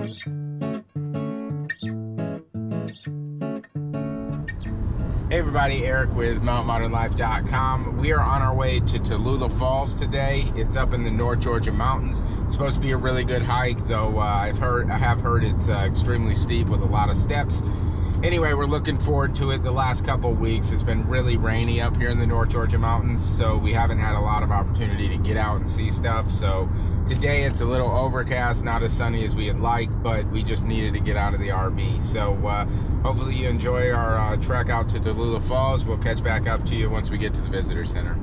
Hey everybody, Eric with MountModernLife.com. We are on our way to Tallulah Falls today. It's up in the North Georgia mountains. It's supposed to be a really good hike, though I have heard it's extremely steep with a lot of steps. Anyway, we're looking forward to it. The last couple of weeks, it's been really rainy up here in the North Georgia mountains, so we haven't had a lot of opportunity to get out and see stuff. So today it's a little overcast, not as sunny as we'd like, but we just needed to get out of the RV. So hopefully you enjoy our trek out to Tallulah Falls. We'll catch back up to you once we get to the visitor center.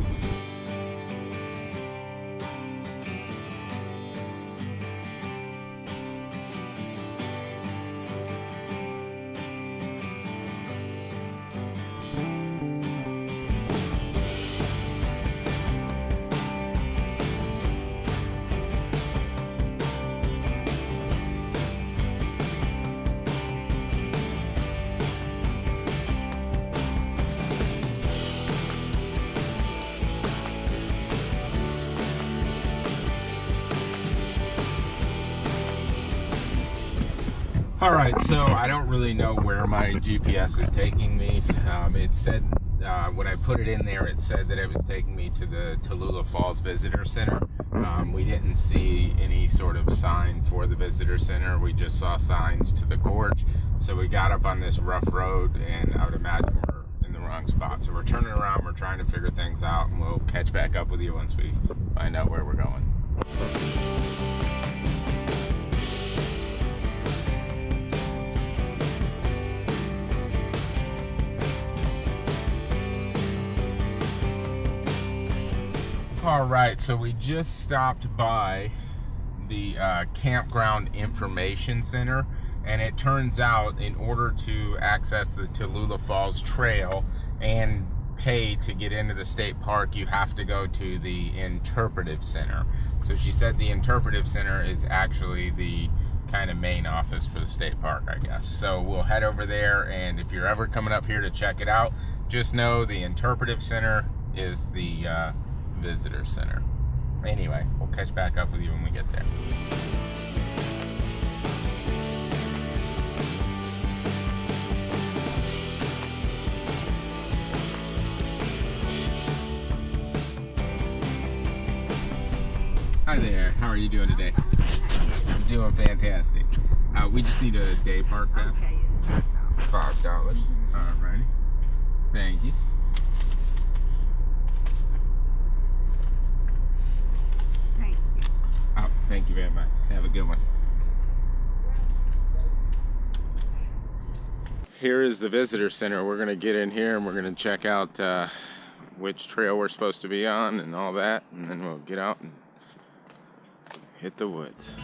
All right, so I don't really know where my GPS is taking me. It said, when I put it in there, it said that it was taking me to the Tallulah Falls Visitor Center. We didn't see any sort of sign for the Visitor Center. We just saw signs to the gorge. So we got up on this rough road, and I would imagine we're in the wrong spot. So we're turning around, we're trying to figure things out, and we'll catch back up with you once we find out where we're going. All right, so we just stopped by the Campground Information Center, and it turns out in order to access the Tallulah Falls Trail and pay to get into the state park, you have to go to the Interpretive Center. So she said the Interpretive Center is actually the kind of main office for the state park, I guess. So we'll head over there, and if you're ever coming up here to check it out, just know the Interpretive Center is the visitor center. Anyway, we'll catch back up with you when we get there. Hi there, how are you doing today? I'm doing fantastic. We just need a day park pass. Okay, it's $5. $5. Alrighty. Thank you. Oh, thank you very much. Have a good one. Here is the visitor center. We're going to get in here and we're going to check out which trail we're supposed to be on and all that, and then we'll get out and hit the woods.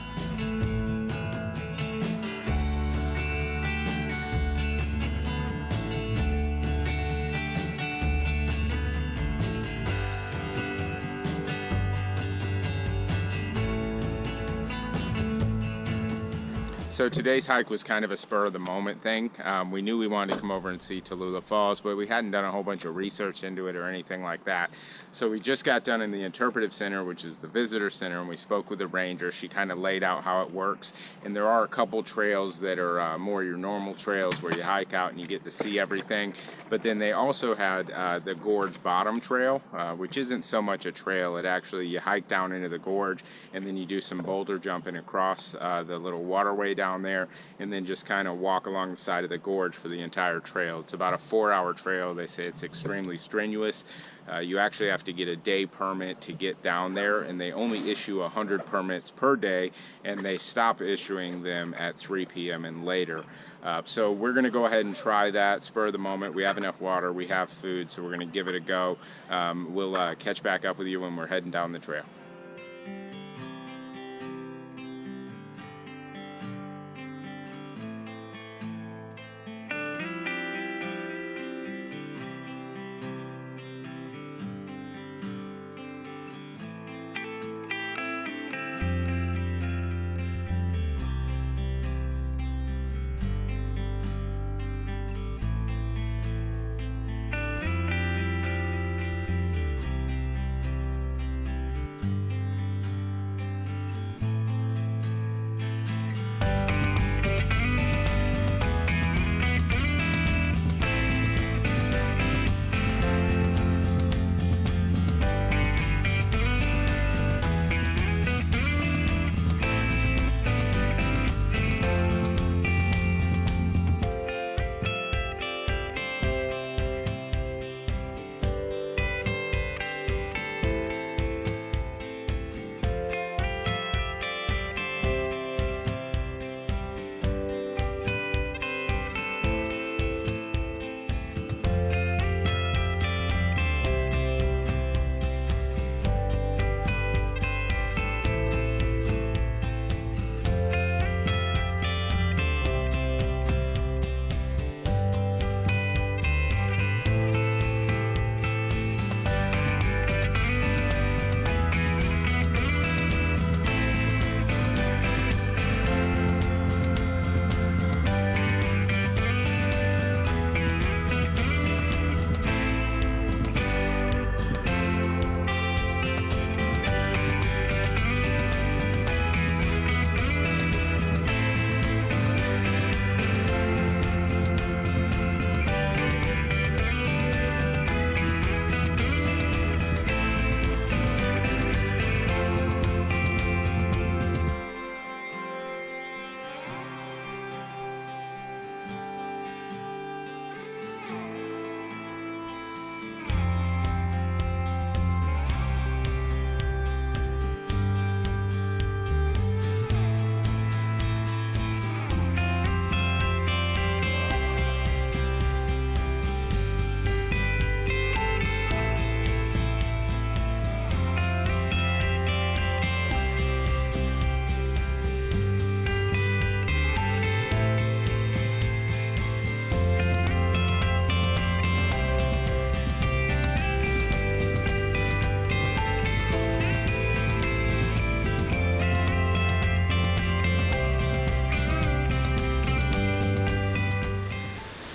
So today's hike was kind of a spur of the moment thing. We knew we wanted to come over and see Tallulah Falls, but we hadn't done a whole bunch of research into it or anything like that. So we just got done in the Interpretive Center, which is the visitor center, and we spoke with the ranger. She kind of laid out how it works. And there are a couple trails that are more your normal trails where you hike out and you get to see everything. But then they also had the Gorge Bottom Trail, which isn't so much a trail. It actually, you hike down into the gorge and then you do some boulder jumping across the little waterway down there, and then just kind of walk along the side of the gorge for the entire trail. It's about a 4-hour trail. They say it's extremely strenuous. You actually have to get a day permit to get down there, and they only issue 100 permits per day, and they stop issuing them at 3 p.m. and later. So we're going to go ahead and try that, spur of the moment. We have enough water, we have food, so we're going to give it a go. We'll catch back up with you when we're heading down the trail.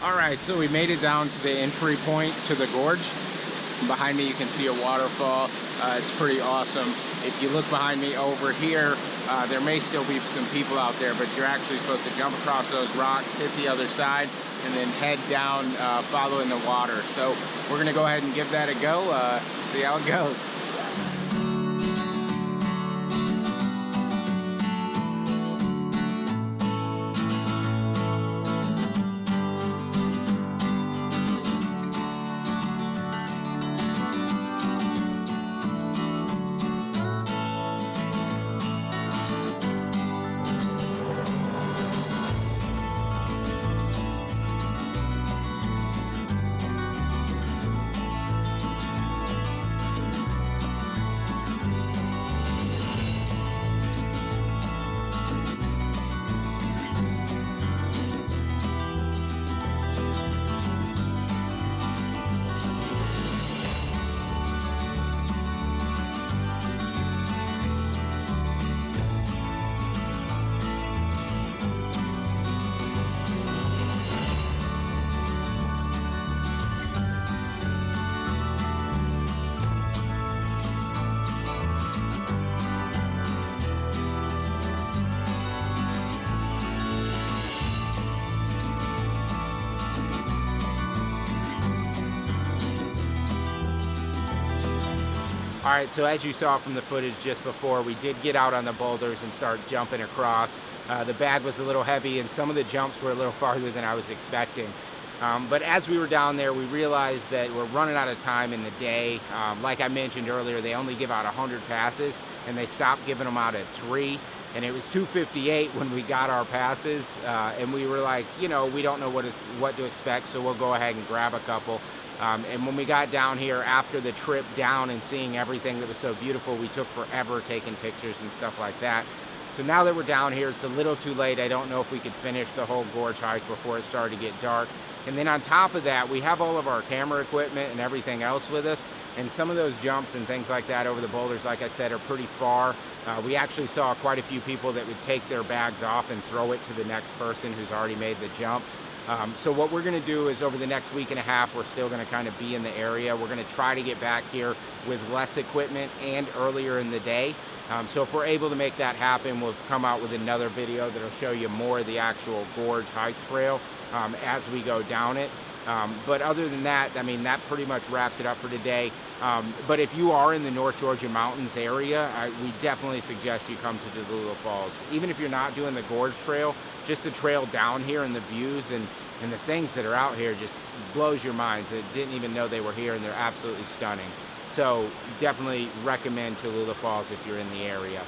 All right, so we made it down to the entry point to the gorge. Behind me you can see a waterfall. It's pretty awesome. If you look behind me over here, there may still be some people out there, but you're actually supposed to jump across those rocks, hit the other side, and then head down following the water. So we're gonna go ahead and give that a go, see how it goes. All right, so as you saw from the footage just before, we did get out on the boulders and start jumping across. The bag was a little heavy and some of the jumps were a little farther than I was expecting. But as we were down there, we realized that we're running out of time in the day. Like I mentioned earlier, they only give out 100 passes and they stopped giving them out at 3. And it was 2:58 when we got our passes. And we were like, you know, we don't know what to expect, so we'll go ahead and grab a couple. And when we got down here after the trip down and seeing everything that was so beautiful, we took forever taking pictures and stuff like that. So now that we're down here, it's a little too late. I don't know if we could finish the whole gorge hike before it started to get dark. And then on top of that, we have all of our camera equipment and everything else with us. And some of those jumps and things like that over the boulders, like I said, are pretty far. We actually saw quite a few people that would take their bags off and throw it to the next person who's already made the jump. So what we're going to do is over the next week and a half, we're still going to kind of be in the area. We're going to try to get back here with less equipment and earlier in the day. So if we're able to make that happen, we'll come out with another video that'll show you more of the actual gorge hike trail as we go down it. But other than that, I mean, that pretty much wraps it up for today. But if you are in the North Georgia Mountains area, we definitely suggest you come to Tallulah Falls. Even if you're not doing the gorge trail, just the trail down here and the views and the things that are out here just blows your minds. I didn't even know they were here, and they're absolutely stunning. So definitely recommend Tallulah Falls if you're in the area.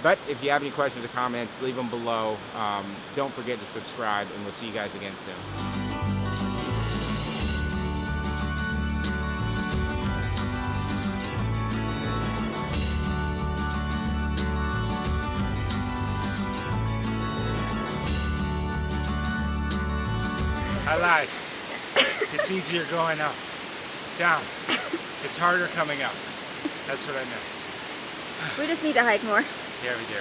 But if you have any questions or comments, leave them below. Don't forget to subscribe, and we'll see you guys again soon. I lied. It's easier going up. Down. It's harder coming up. That's what I meant. We just need to hike more. Yeah, we do.